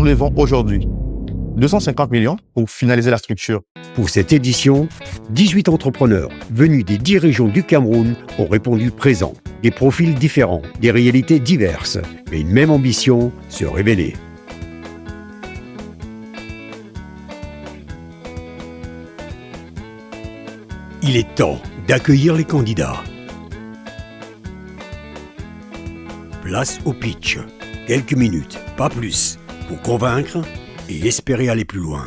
levons aujourd'hui 250 millions pour finaliser la structure. Pour cette édition, 18 entrepreneurs venus des 10 régions du Cameroun ont répondu présent. Des profils différents, des réalités diverses, mais une même ambition, se révéler. Il est temps d'accueillir les candidats. Place au pitch. Quelques minutes, pas plus, pour convaincre et espérer aller plus loin.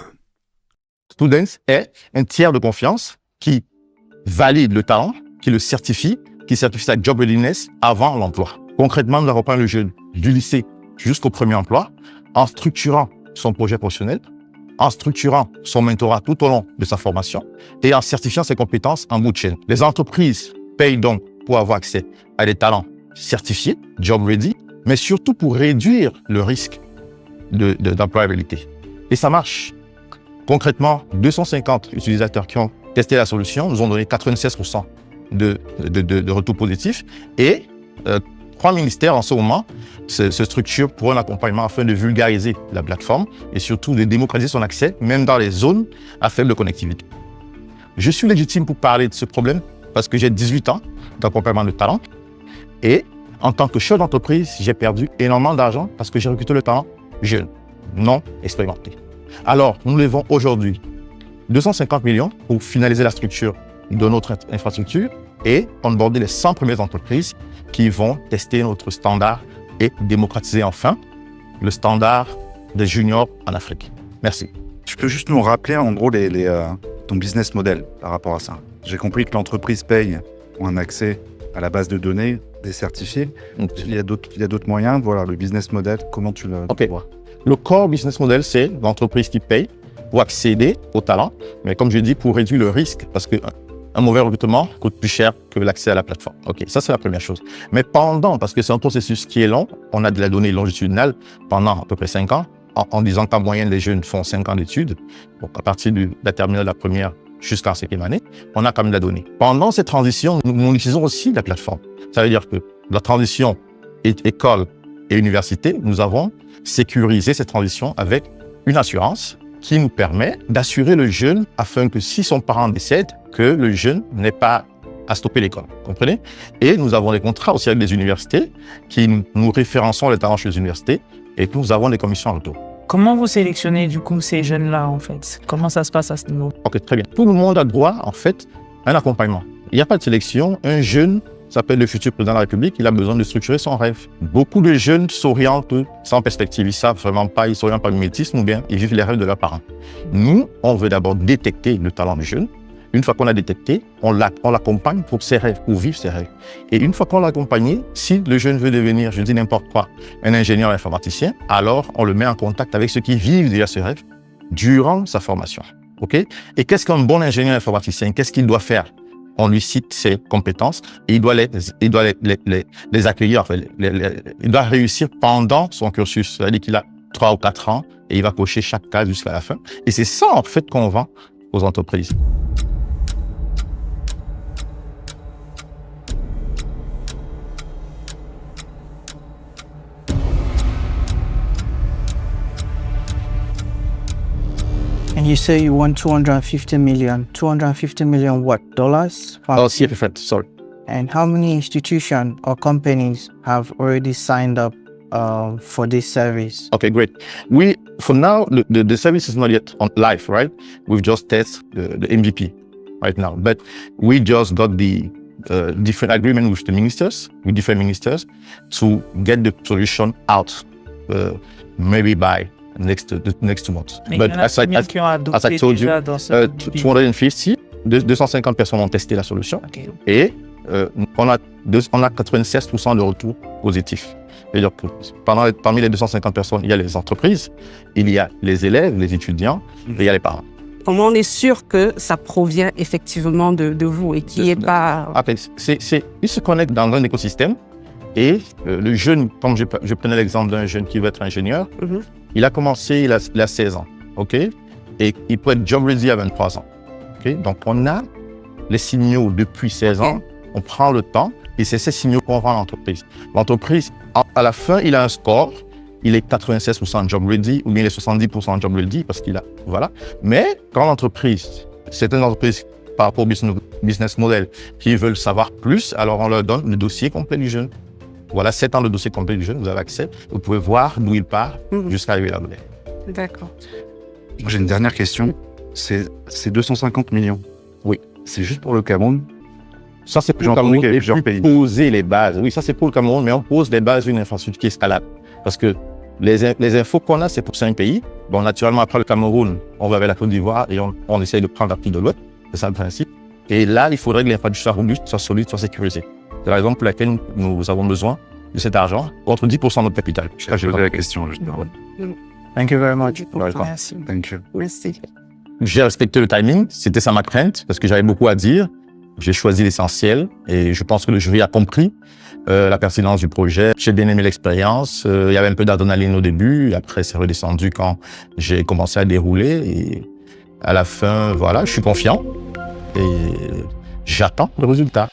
Students est un tiers de confiance qui valide le talent, qui le certifie, qui certifie sa job readiness avant l'emploi. Concrètement, nous accompagnons le jeune du lycée jusqu'au premier emploi en structurant son projet professionnel, en structurant son mentorat tout au long de sa formation et en certifiant ses compétences en bout de chaîne. Les entreprises payent donc pour avoir accès à des talents certifiés, job ready, mais surtout pour réduire le risque d'employabilité. Et ça marche. Concrètement, 250 utilisateurs qui ont testé la solution nous ont donné 96% de retours positifs et 3 ministères en ce moment se structurent pour un accompagnement afin de vulgariser la plateforme et surtout de démocratiser son accès, même dans les zones à faible connectivité. Je suis légitime pour parler de ce problème parce que j'ai 18 ans d'accompagnement de talent et en tant que chef d'entreprise, j'ai perdu énormément d'argent parce que j'ai recruté le talent jeune, non expérimenté. Alors, nous levons aujourd'hui 250 millions pour finaliser la structure de notre infrastructure et onboarder les 100 premières entreprises qui vont tester notre standard et démocratiser enfin le standard des juniors en Afrique. Merci. Tu peux juste nous rappeler en gros ton business model par rapport à ça? J'ai compris que l'entreprise paye pour un accès à la base de données des certifiés. Il y a d'autres moyens. Voilà, le business model, comment tu le vois? Le core business model, c'est l'entreprise qui paye pour accéder au talent, mais comme je dis, pour réduire le risque, parce qu'un mauvais recrutement coûte plus cher que l'accès à la plateforme. OK, ça c'est la première chose. Mais parce que c'est un processus qui est long, on a de la donnée longitudinale pendant à peu près 5 ans, en disant qu'en moyenne, les jeunes font 5 ans d'études, donc à partir de la terminale de la première jusqu'en 5e année, on a quand même de la donnée. Pendant cette transition, nous utilisons aussi la plateforme. Ça veut dire que la transition école et université, nous avons sécurisé cette transition avec une assurance qui nous permet d'assurer le jeune afin que si son parent décède, que le jeune n'ait pas à stopper l'école. Comprenez? Et nous avons des contrats aussi avec les universités qui nous référençons les talents chez les universités et que nous avons des commissions en retour. Comment vous sélectionnez du coup ces jeunes-là en fait? Comment ça se passe à ce niveau? Ok, très bien. Tout le monde a droit en fait à un accompagnement. Il n'y a pas de sélection. Un jeune s'appelle le futur président de la République, il a besoin de structurer son rêve. Beaucoup de jeunes s'orientent sans perspective, ils savent vraiment pas, ils s'orientent par le mimétisme ou bien ils vivent les rêves de leurs parents. Nous, on veut d'abord détecter le talent des jeunes. Une fois qu'on l'a détecté, on l'accompagne pour ses rêves, pour vivre ses rêves. Et une fois qu'on l'a accompagné, si le jeune veut devenir, je dis n'importe quoi, un ingénieur informaticien, alors on le met en contact avec ceux qui vivent déjà ce rêve durant sa formation. Ok? Et qu'est-ce qu'un bon ingénieur informaticien? Qu'est-ce qu'il doit faire? On lui cite ses compétences et il doit les accueillir. Enfin, il doit réussir pendant son cursus. C'est-à-dire qu'il a 3 ou 4 ans et il va cocher chaque case jusqu'à la fin. Et c'est ça, en fait, qu'on vend aux entreprises. And you say you want 250 million. 250 million what? Dollars? Oh, CFA, sorry. And how many institutions or companies have already signed up for this service? Okay, great. For now, the service is not yet on live, right? We've just tested the MVP right now, but we just got the different agreement with different ministers to get the solution out, maybe by next 2 months. But as I told you, 250 personnes ont testé la solution. Okay. Et on a 96% de retours positifs. C'est-à-dire que parmi les 250 personnes, il y a les entreprises, il y a les élèves, les étudiants, et il y a les parents. Comment on est sûr que ça provient effectivement de vous et qu'il n'y ait pas... Après, ils se connectent dans un écosystème et le jeune, comme je prenais l'exemple d'un jeune qui veut être ingénieur, il a commencé, il a 16 ans, ok? Et il peut être job ready à 23 ans, ok? Donc, on a les signaux depuis 16 ans, on prend le temps et c'est ces signaux qu'on vend à l'entreprise. L'entreprise, à la fin, il a un score il est 96% job ready ou bien il est 70% job ready parce qu'il a, voilà. Mais quand l'entreprise, certaines entreprises par rapport au business model qui veulent savoir plus, alors on leur donne le dossier complet du jeune. Voilà, 7 ans de dossier complet du jeune, vous avez accès, vous pouvez voir d'où il part jusqu'à arriver là-dedans. D'accord. J'ai une dernière question. C'est 250 millions. Oui. C'est juste pour le Cameroun. Ça, c'est pour J'ai le entendu Cameroun qu'il y avait et plusieurs puis pays. poser les bases. Oui, ça, c'est pour le Cameroun, mais on pose les bases d'une infrastructure qui est scalable. Parce que les infos qu'on a, c'est pour 5 pays. Bon, naturellement, après le Cameroun, on va vers la Côte d'Ivoire et on essaye de prendre l'Afrique de l'Ouest. C'est ça le principe. Et là, il faudrait que l'infrastructure soit robuste, soit solide, soit sécurisée. C'est la raison pour laquelle nous avons besoin de cet argent contre 10% de notre capital. J'ai posé la question, justement. Thank you very much. Merci. Thank you. Merci. J'ai respecté le timing, c'était ça ma crainte, parce que j'avais beaucoup à dire. J'ai choisi l'essentiel et je pense que le jury a compris la pertinence du projet. J'ai bien aimé l'expérience. Il y avait un peu d'adrénaline au début, après c'est redescendu quand j'ai commencé à dérouler. Et à la fin, voilà, je suis confiant et j'attends le résultat.